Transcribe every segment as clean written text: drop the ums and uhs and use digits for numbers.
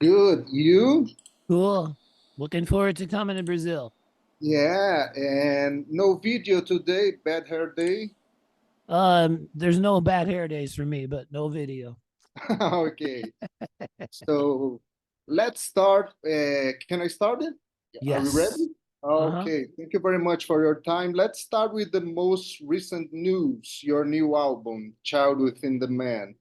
Good. You? Cool. Looking forward to coming to Brazil. Yeah, and no video today, bad hair day. There's no bad hair days for me, but no video. Okay, so let's start. Can I start it? Are we Yes. ready? Uh-huh. Okay, thank you very much for your time. Let's start with the most recent news, your new album, Child Within the Man.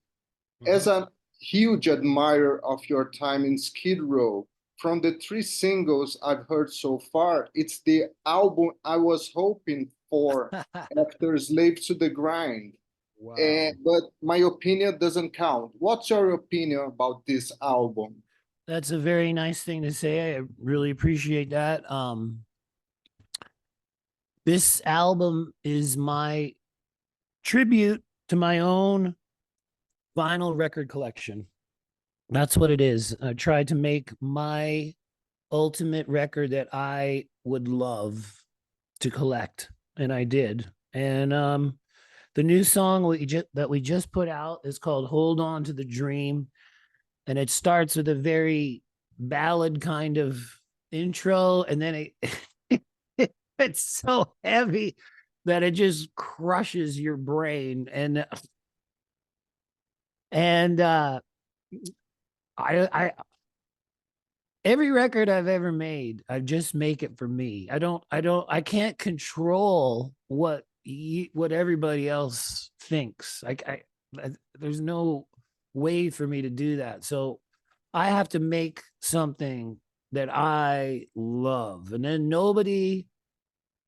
As Uh-huh. a huge admirer of your time in Skid Row, from the three singles I've heard so far, it's the album I was hoping for after Slave to the Grind. Wow. But my opinion doesn't count. What's your opinion about this album? That's a very nice thing to say. I really appreciate that. This album is my tribute to my own vinyl record collection. That's what it is. I tried to make my ultimate record that I would love to collect, and I did. And the new song that we just put out is called "Hold On to the Dream," and it starts with a very ballad kind of intro, and then it's so heavy that it just crushes your brain. And I every record I've ever made, I just make it for me. I can't control what everybody else thinks. There's no way for me to do that. So I have to make something that I love, and then nobody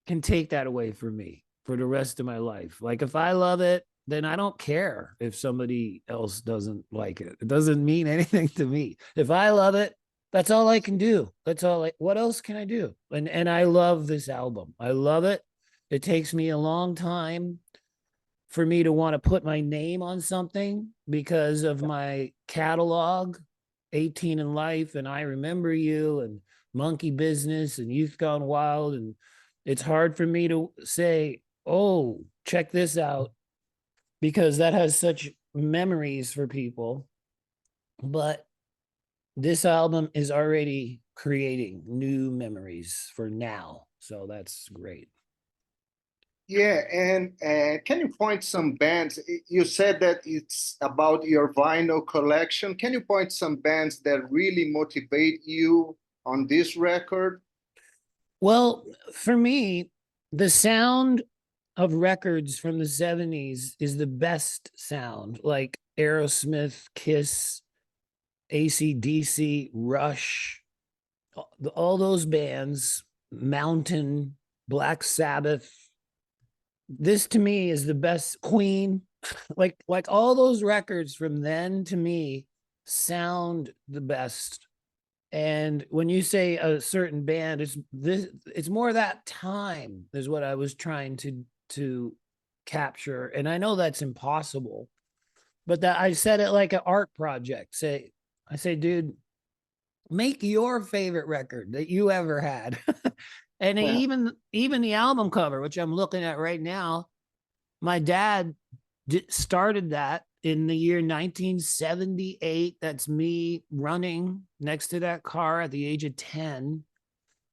can take that away from me for the rest of my life. Like if I love it, then I don't care if somebody else doesn't like it. It doesn't mean anything to me. If I love it, that's all I can do. What else can I do? And I love this album. I love it. It takes me a long time for me to want to put my name on something because of my catalog, 18 in Life and I Remember You and Monkey Business and Youth Gone Wild. And it's hard for me to say, oh, check this out, because that has such memories for people. But this album is already creating new memories for now. So that's great. Yeah, and can you point some bands? You said that it's about your vinyl collection. Can you point some bands that really motivate you on this record? Well, for me, the sound of records from the 70s is the best sound, like Aerosmith, Kiss, AC/DC, Rush, all those bands, Mountain, Black Sabbath. This to me is the best. Queen, like all those records from then to me sound the best. And when you say a certain band, it's more that time is what I was trying to capture. And I know that's impossible, but that I said it like an art project. I say, dude, make your favorite record that you ever had. And even the album cover, which I'm looking at right now, my dad started that in the year 1978. That's me running next to that car at the age of 10.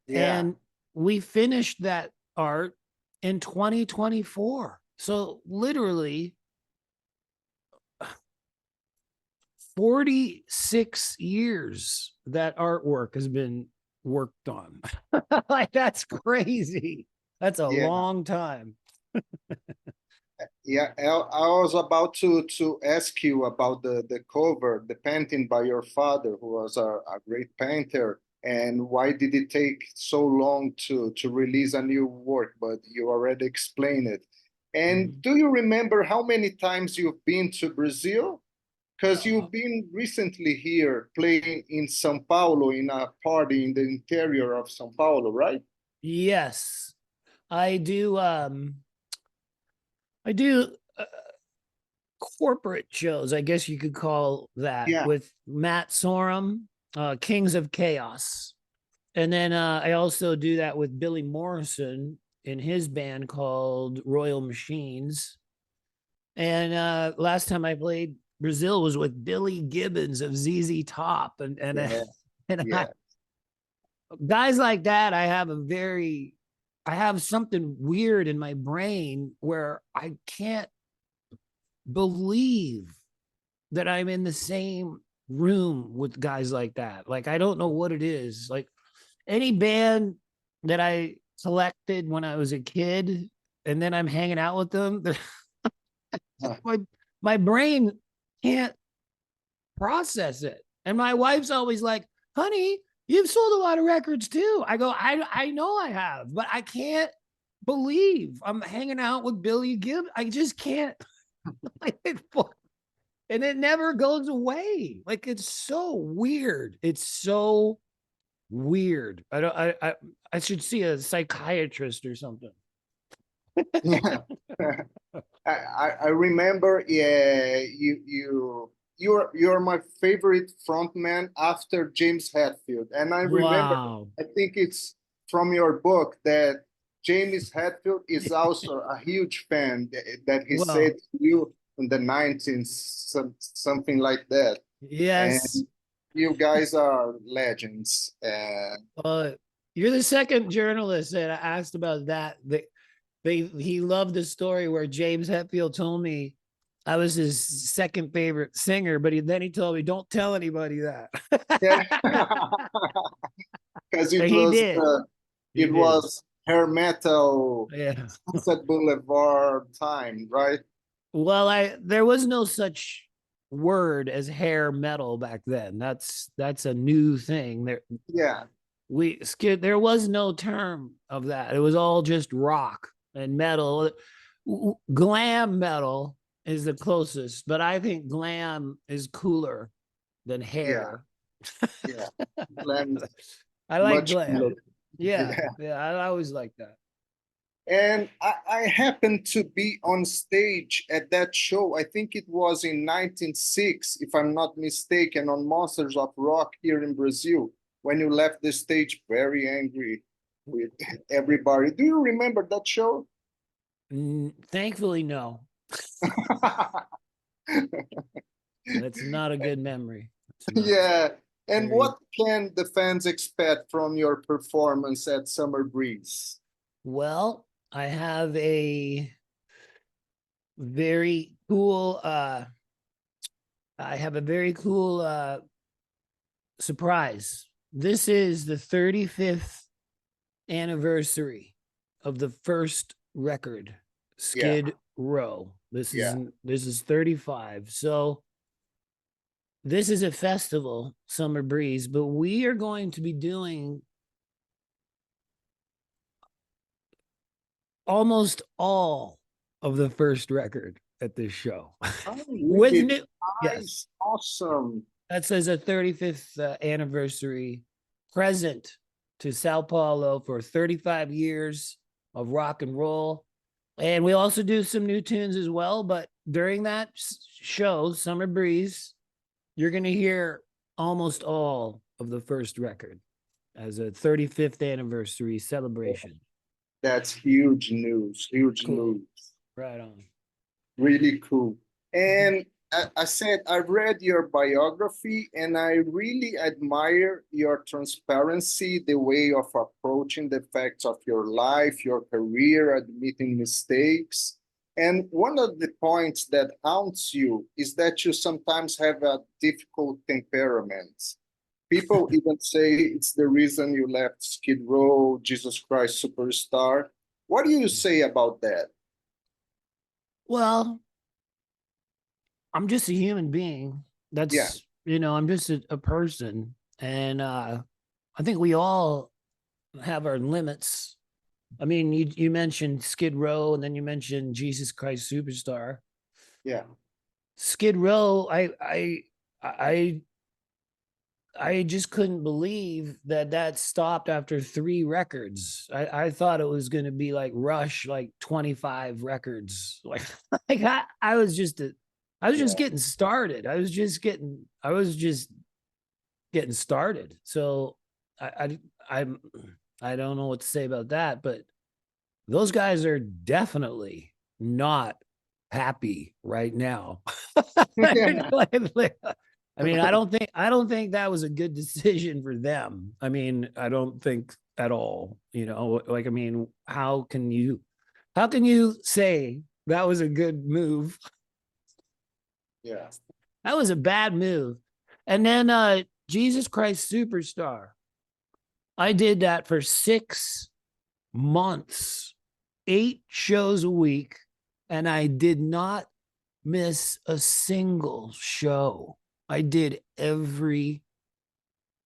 Yeah. And we finished that art in 2024. So literally 46 years that artwork has been worked on. Like that's crazy. That's a Yeah, long time. yeah. I was about to ask you about the cover, the painting by your father, who was a great painter, and why did it take so long to release a new work? But you already explained it. And Mhm. do you remember how many times you've been to Brazil? Because Uh, you've been recently here playing in São Paulo in a party in the interior of São Paulo, right? yes, I do. I do corporate shows, I guess you could call that, Yeah. with Matt Sorum, Kings of Chaos. And then I also do that with Billy Morrison in his band called Royal Machines. And last time I played Brazil was with Billy Gibbons of ZZ Top, Yeah, and yeah, guys like that. I have something weird in my brain where I can't believe that I'm in the same room with guys like that. Like, I don't know what it is. Like, any band that I selected when I was a kid, and then I'm hanging out with them, my my brain can't process it. And my wife's always like, "Honey, you've sold a lot of records too." I go, I know I have, but I can't believe I'm hanging out with Billy Gibb. I just can't. And it never goes away. Like, it's so weird. It's so weird. I should see a psychiatrist or something. yeah. I remember, yeah, you're my favorite frontman after James Hetfield, and I remember, Wow. I think it's from your book that James Hetfield is also a huge fan, that he said Well, to you in the 19s, something like that, yes. and you guys are legends. Uh, you're the second journalist that I asked about that. He loved the story where James Hetfield told me I was his second favorite singer, but then he told me, "Don't tell anybody that." Yeah, because And he did. He it did. was hair metal, Yeah. Sunset Boulevard time, right? Well, there was no such word as hair metal back then. That's a new thing. Yeah, There was no term of that. It was all just rock and metal. Glam metal is the closest, but I think glam is cooler than yeah, hair. yeah. Glenn is I like much glam. cooler. Yeah, Yeah. yeah, I always like that. And I happened to be on stage at that show. I think it was in 1906, if I'm not mistaken, on Monsters of Rock here in Brazil, when you left the stage very angry with everybody. Do you remember that show? Thankfully, no. That's not a good memory. Yeah. And Very what can the fans expect from your performance at Summer Breeze? well. I have a very cool I have a very cool surprise. This is the 35th anniversary of the first record, Yeah, Skid Row. yeah. This is 35. So this is a festival, Summer Breeze, but we are going to be doing almost all of the first record at this show. Oh, With really? new, yes, Nice. Awesome. that says a 35th anniversary present to Sao Paulo for 35 years of rock and roll. And we also do some new tunes as well. But during that show, Summer Breeze, you're going to hear almost all of the first record as a 35th anniversary celebration. That's huge news. Huge Cool. news. Right on. Really cool. And I said, I read your biography and I really admire your transparency, the way of approaching the facts of your life, your career, admitting mistakes. And one of the points that haunts you is that you sometimes have a difficult temperament. People even say it's the reason you left Skid Row, Jesus Christ Superstar. What do you say about that? Well, I'm just a human being. Yeah, I'm just a person. And I think we all have our limits. I mean, you mentioned Skid Row and then you mentioned Jesus Christ Superstar. yeah, Skid Row, I I just couldn't believe that stopped after 3 records. I thought it was going to be like Rush, like 25 records. I was just yeah. getting started. I was just getting started. So I'm I don't know what to say about that, but those guys are definitely not happy right now. Yeah. I mean, I don't think that was a good decision for them. I mean, I don't think at all, like, I mean, how can you say that was a good move? Yeah. That was a bad move. And then Jesus Christ Superstar. I did that for 6 months, 8 shows a week, and I did not miss a single show. I did every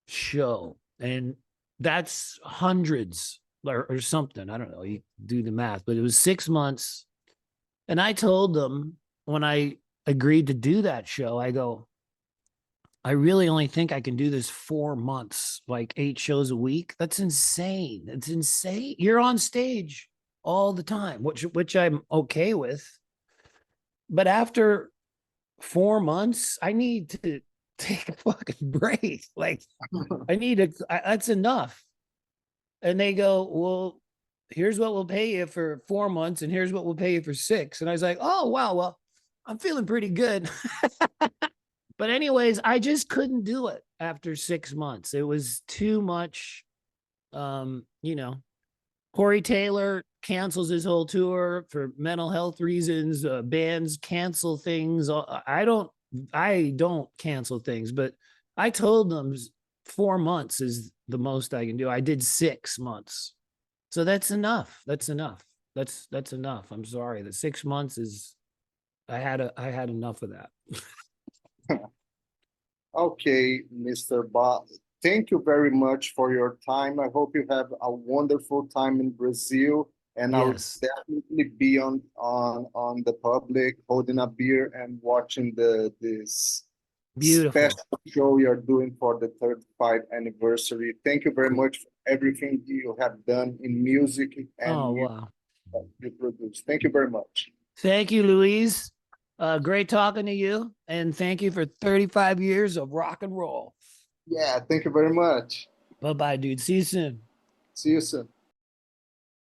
show, and that's hundreds or something. I don't know. You do the math, but it was 6 months. And I told them when I agreed to do that show, I go, I really only think I can do this 4 months, like 8 shows a week. That's insane. It's insane. You're on stage all the time, which I'm okay with. But after 4 months, I need to take a fucking break. Like, that's enough. And they go, well, here's what we'll pay you for 4 months, and here's what we'll pay you for 6. And I was like, oh, wow, well, I'm feeling pretty good. But anyways, I just couldn't do it after 6 months. It was too much. Corey Taylor cancels his whole tour for mental health reasons. Bands cancel things. I don't cancel things, but I told them 4 months is the most I can do. I did 6 months. So that's enough. That's enough. That's enough. I'm sorry. The 6 months is, I had enough of that. Okay, Mr. Bach. Thank you very much for your time. I hope you have a wonderful time in Brazil, and I'll Yes. definitely be on the public holding a beer and watching this Beautiful. special show you're doing for the 35th anniversary. Thank you very Cool. much for everything you have done in music and Oh, music wow. that you produce. Thank you very much. Thank you, Luiz. Great talking to you. And thank you for 35 years of rock and roll. Yeah, thank you very much. Bye-bye, dude. See you soon. See you soon.